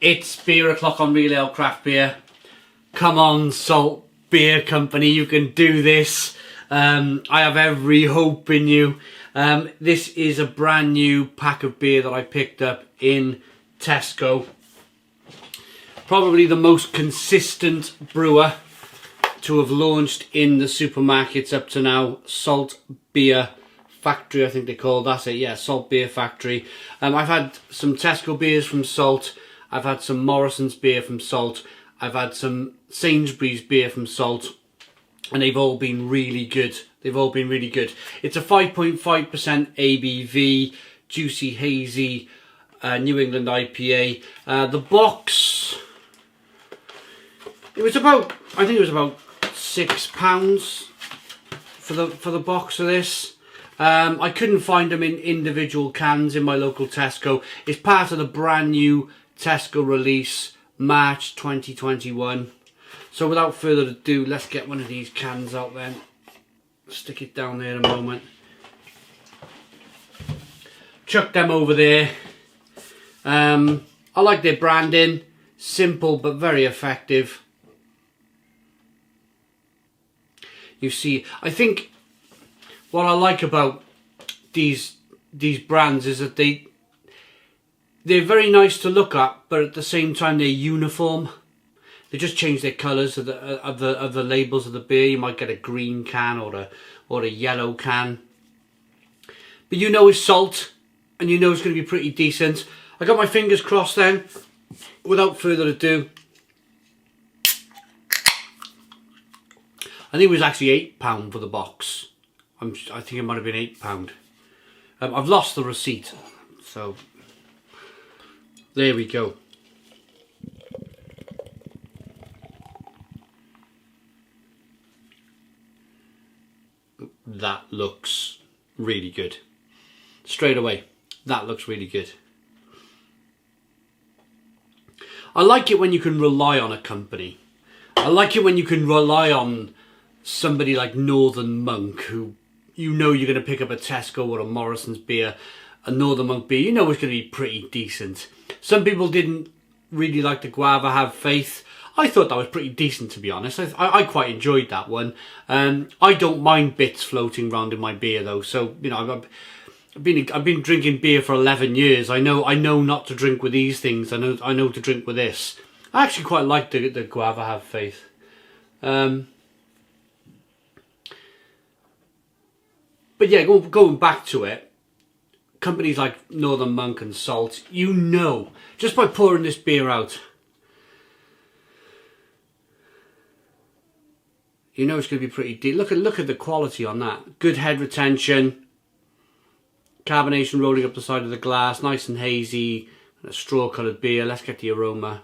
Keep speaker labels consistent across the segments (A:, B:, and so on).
A: It's beer o'clock on Real Ale Craft Beer. Come on, Salt Beer Company, you can do this. I have every hope in you. This is a brand new pack of beer that I picked up in Tesco. Probably the most consistent brewer to have launched in the supermarkets up to now. Salt Beer Factory, I think they call that's it. Yeah, Salt Beer Factory. I've had some Tesco beers from Salt. I've had some Morrison's beer from Salt. I've had some Sainsbury's beer from Salt. And they've all been really good. They've all been really good. It's a 5.5% ABV, juicy, hazy New England IPA. The box, it was about, I think it was about £6 for the box of this. I couldn't find them in individual cans in my local Tesco. It's part of the brand new Tesco release, March 2021. So without further ado, let's get one of these cans out then. Stick it down there in a moment. Chuck them over there. I like their branding. Simple but very effective. You see, I think what I like about these brands is that they're very nice to look at, but at the same time they're uniform. They just change their colours of the labels of the beer. You might get a green can or a yellow can, but you know it's Salt, and you know it's going to be pretty decent. I got my fingers crossed then. Without further ado, I think it was actually £8 for the box. I think it might have been £8. I've lost the receipt, so there we go. That looks really good. Straight away, that looks really good. I like it when you can rely on a company. I like it when you can rely on somebody like Northern Monk, who you know you're going to pick up a Tesco or a Morrison's beer, a Northern Monk beer, you know it's going to be pretty decent. Some people didn't really like the Guava Have Faith. I thought that was pretty decent, to be honest. I quite enjoyed that one. I don't mind bits floating around in my beer though. So you know, I've been drinking beer for 11 years. I know not to drink with these things. I know to drink with this. I actually quite like the Guava Have Faith. But yeah, going back to it, companies like Northern Monk and Salt, you know, just by pouring this beer out, you know it's going to be pretty deep. Look at the quality on that. Good head retention. Carbonation rolling up the side of the glass. Nice and hazy. A straw coloured beer. Let's get the aroma.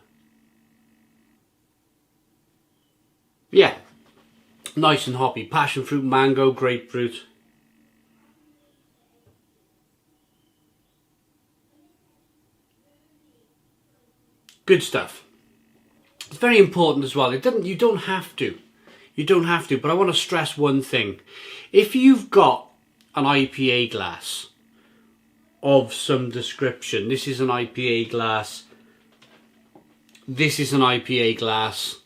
A: Yeah. Nice and hoppy. Passion fruit, mango, grapefruit. Good stuff. It's very important as well. You don't have to. You don't have to, but I want to stress one thing. If you've got an IPA glass of some description, this is an IPA glass, this is an IPA glass,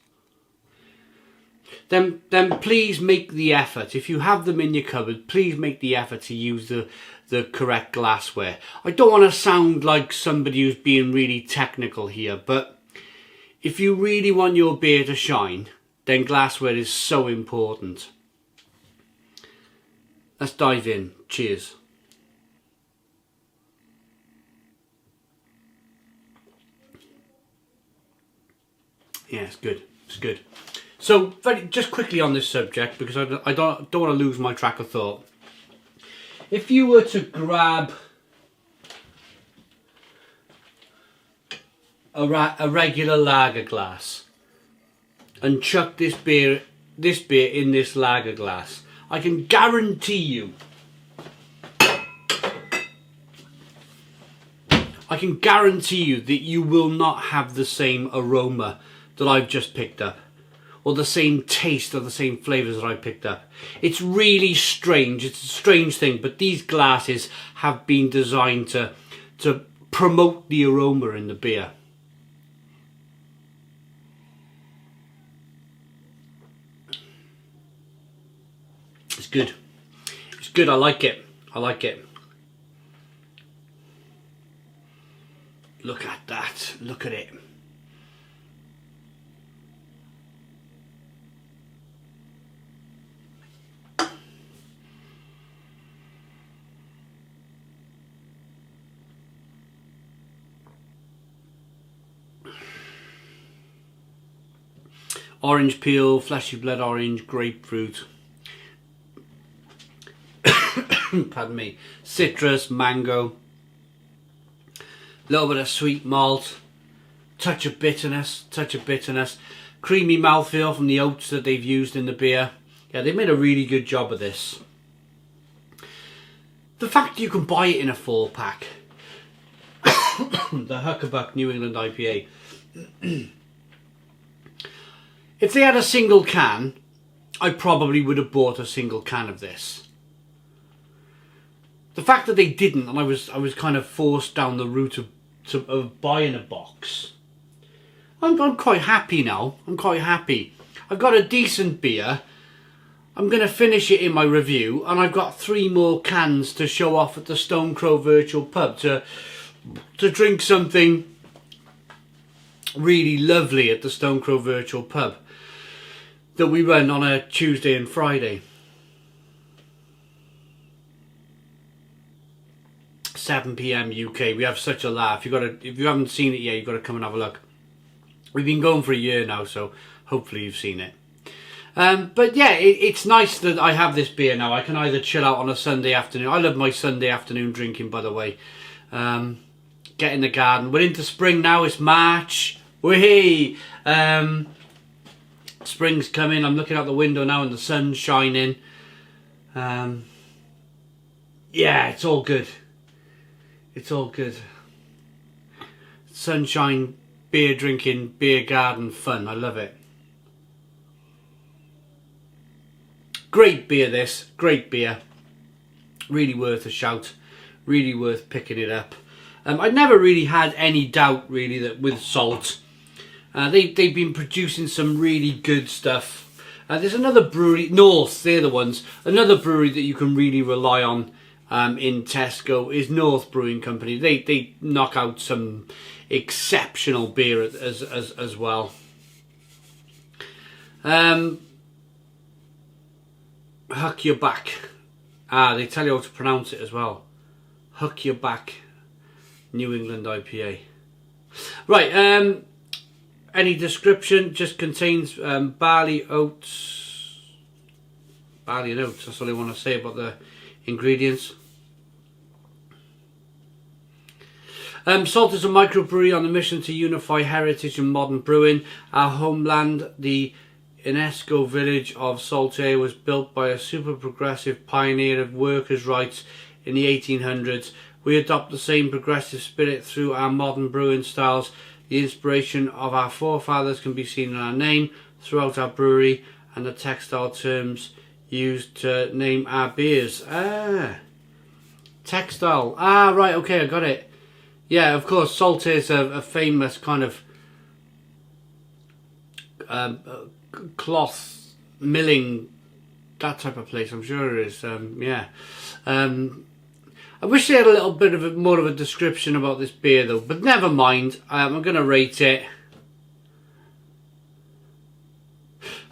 A: then please make the effort. If you have them in your cupboard, please make the effort to use the correct glassware. I don't want to sound like somebody who's being really technical here, but if you really want your beer to shine, then glassware is so important. Let's dive in. Cheers. Yeah, it's good. It's good. So, just quickly on this subject, because I don't want to lose my track of thought. If you were to grab a regular lager glass and chuck this beer in this lager glass, I can guarantee you that you will not have the same aroma that I've just picked up, or the same taste or the same flavours that I picked up. It's really strange. It's a strange thing, but these glasses have been designed to promote the aroma in the beer. It's good. It's good. I like it. I like it. Look at that. Look at it. Orange peel, fleshy blood orange, grapefruit. Pardon me. Citrus, mango. Little bit of sweet malt. Touch of bitterness. Creamy mouthfeel from the oats that they've used in the beer. Yeah, they made a really good job of this. The fact that you can buy it in a 4-pack. The Huckaback New England IPA. If they had a single can, I probably would have bought a single can of this. The fact that they didn't, and I was kind of forced down the route of buying a box. I'm quite happy now. I'm quite happy. I've got a decent beer. I'm going to finish it in my review, and I've got 3 more cans to show off at the Stone Crow Virtual Pub to drink something really lovely at the Stone Crow Virtual Pub that we run on a Tuesday and Friday. 7 PM UK. We have such a laugh. If you haven't seen it yet, you've got to come and have a look. We've been going for a year now, so hopefully you've seen it. But yeah, it's nice that I have this beer now. I can either chill out on a Sunday afternoon. I love my Sunday afternoon drinking, by the way. Get in the garden. We're into spring now. It's March. Whee! Spring's coming. I'm looking out the window now and the sun's shining. Yeah, it's all good. It's all good. Sunshine, beer drinking, beer garden fun. I love it. Great beer this. Great beer. Really worth a shout. Really worth picking it up. I never really had any doubt really that with Salt. They've been producing some really good stuff. There's another brewery, North, they're the ones. Another brewery that you can really rely on in Tesco is North Brewing Company. They knock out some exceptional beer as well. Huckaback. They tell you how to pronounce it as well. Huckaback New England IPA. Right, any description, just contains barley, oats. Barley and oats, that's all I want to say about the ingredients. Salt is a microbrewery on a mission to unify heritage and modern brewing. Our homeland, the UNESCO village of Saltaire, was built by a super progressive pioneer of workers' rights in the 1800s. We adopt the same progressive spirit through our modern brewing styles. The inspiration of our forefathers can be seen in our name throughout our brewery and the textile terms used to name our beers. Textile. Right, okay, I got it. Yeah, of course, Saltaire is a famous kind of cloth milling, that type of place, I'm sure it is. Yeah. I wish they had a little bit of more of a description about this beer though, but never mind. I'm going to rate it.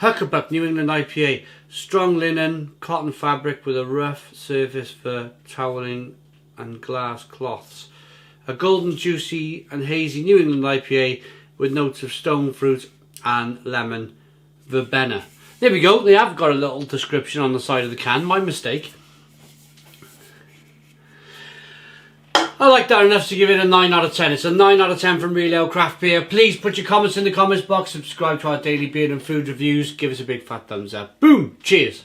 A: Huckaback New England IPA. Strong linen, cotton fabric with a rough surface for toweling and glass cloths. A golden, juicy and hazy New England IPA with notes of stone fruit and lemon verbena. There we go. They have got a little description on the side of the can. My mistake. I like that enough to give it a 9 out of 10. It's a 9 out of 10 from Real Ale Craft Beer. Please put your comments in the comments box. Subscribe to our daily beer and food reviews. Give us a big fat thumbs up. Boom. Cheers.